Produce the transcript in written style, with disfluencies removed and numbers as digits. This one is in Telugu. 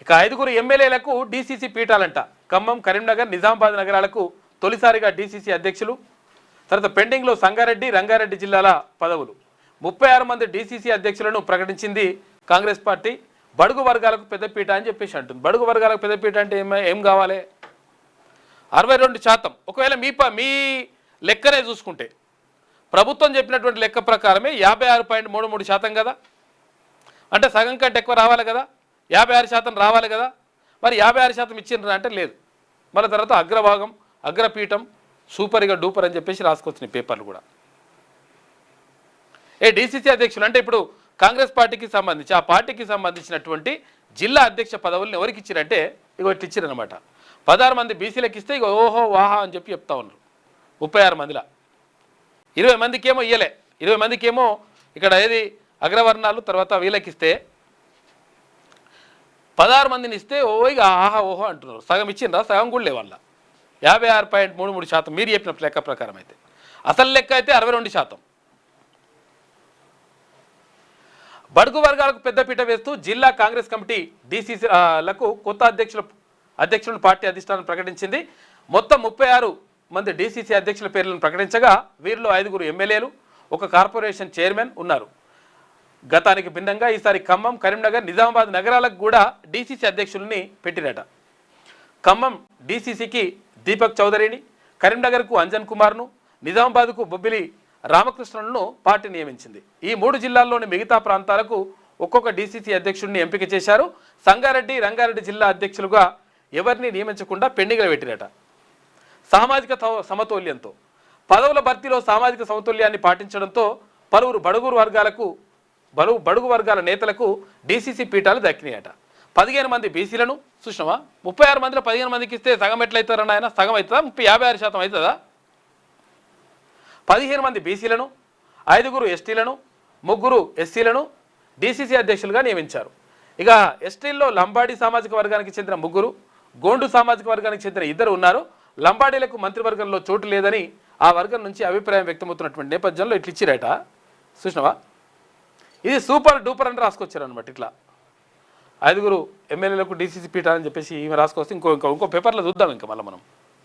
ఇక 5 ఎమ్మెల్యేలకు డీసీసీ పీఠాలంట. ఖమ్మం, కరీంనగర్, నిజామాబాద్ నగరాలకు తొలిసారిగా డీసీసీ అధ్యక్షులు. తర్వాత పెండింగ్లో సంగారెడ్డి, రంగారెడ్డి జిల్లాల పదవులు. 36 మంది డీసీసీ అధ్యక్షులను ప్రకటించింది కాంగ్రెస్ పార్టీ. బడుగు వర్గాలకు పెద్దపీట అని చెప్పేసి అంటుంది. బడుగు వర్గాలకు పెద్దపీట అంటే ఏం కావాలి? 62%. ఒకవేళ మీ లెక్కనే చూసుకుంటే ప్రభుత్వం చెప్పినటువంటి లెక్క ప్రకారమే 56.33% కదా. అంటే సగం కంటే ఎక్కువ రావాలి కదా, 56% రావాలి కదా. మరి 56% ఇచ్చిండ్రా అంటే లేదు. మళ్ళీ తర్వాత అగ్రభాగం, అగ్రపీఠం, సూపర్గా డూపర్ అని చెప్పేసి రాసుకొచ్చినాయి పేపర్లు కూడా. డీసీసీ అధ్యక్షులు అంటే ఇప్పుడు కాంగ్రెస్ పార్టీకి సంబంధించి ఆ పార్టీకి సంబంధించినటువంటి జిల్లా అధ్యక్ష పదవులను ఎవరికి ఇచ్చారంటే ఇగో ఇట్లా ఇచ్చారనమాట. 16 మంది బీసీలకు ఇస్తే ఇక ఓహో వాహా అని చెప్పి చెప్తా ఉన్నారు. 36 మందిలా 20 మందికేమో ఇయ్యలే. 20 మందికేమో ఇక్కడ ఏది అగ్రవర్ణాలు తర్వాత వీళ్ళకిస్తే 16 మందిని ఇస్తే ఇక ఆహా ఓహో అంటున్నారు. సగం ఇచ్చిండ్రా? సగం కూడా లేవల్ల. 56.33% మీరు చెప్పిన లెక్క ప్రకారం అయితే. అసలు లెక్క అయితే 62%. బడుగు వర్గాలకు పెద్దపీట వేస్తూ జిల్లా కాంగ్రెస్ కమిటీ డీసీసీలకు కొత్త అధ్యక్షులను పార్టీ అధిష్టానం ప్రకటించింది. మొత్తం 36 మంది డీసీసీ అధ్యక్షుల పేర్లను ప్రకటించగా వీరిలో 5 ఎమ్మెల్యేలు, 1 కార్పొరేషన్ చైర్మన్ ఉన్నారు. గతానికి భిన్నంగా ఈసారి ఖమ్మం, కరీంనగర్, నిజామాబాద్ నగరాలకు కూడా డీసీసీ అధ్యక్షులని పెట్టిరట. ఖమ్మం డీసీసీకి దీపక్ చౌదరిని, కరీంనగర్కు అంజన్ కుమార్ను, నిజామాబాద్కు బొబ్బిలి రామకృష్ణను పార్టీ నియమించింది. ఈ 3 జిల్లాల్లోని మిగతా ప్రాంతాలకు ఒక్కొక్క డీసీసీ అధ్యక్షుడిని ఎంపిక చేశారు. సంగారెడ్డి, రంగారెడ్డి జిల్లా అధ్యక్షులుగా ఎవరిని నియమించకుండా పెండింగ్లో పెట్టిరట. సామాజిక సమతుల్యంతో పదవుల భర్తీలో సామాజిక సమతుల్యాన్ని పాటించడంతో పలువురు బడుగు వర్గాల నేతలకు డీసీసీ పీఠాలు దక్కినాయట. 15 మంది బీసీలను చూసినావా? 36 మందిలో 15 మందికి ఇస్తే సగం ఎట్లయితారన్న ఆయన? సగం అవుతుందా? 56% అవుతుందా? 15 మంది బీసీలను, 5 ఎస్టీలను, 3 ఎస్సీలను డీసీసీ అధ్యక్షులుగా నియమించారు. ఇక ఎస్టీల్లో లంబాడీ సామాజిక వర్గానికి చెందిన 3, గోండు సామాజిక వర్గానికి చెందిన 2 ఉన్నారు. లంబాడీలకు మంత్రివర్గంలో చోటు లేదని ఆ వర్గం నుంచి అభిప్రాయం వ్యక్తమవుతున్నటువంటి నేపథ్యంలో ఇట్లా ఇచ్చిరట. చూసినావా? ఇది సూపర్ డూపర్ అని రాసుకొచ్చారు అనమాట. ఇట్లా 5 ఎమ్మెల్యేలకు డీసీసీ పీఠాలని చెప్పేసి ఈమె రాసుకొస్తే ఇంకో పేపర్లో చూద్దాం ఇంకా మళ్ళీ మనం.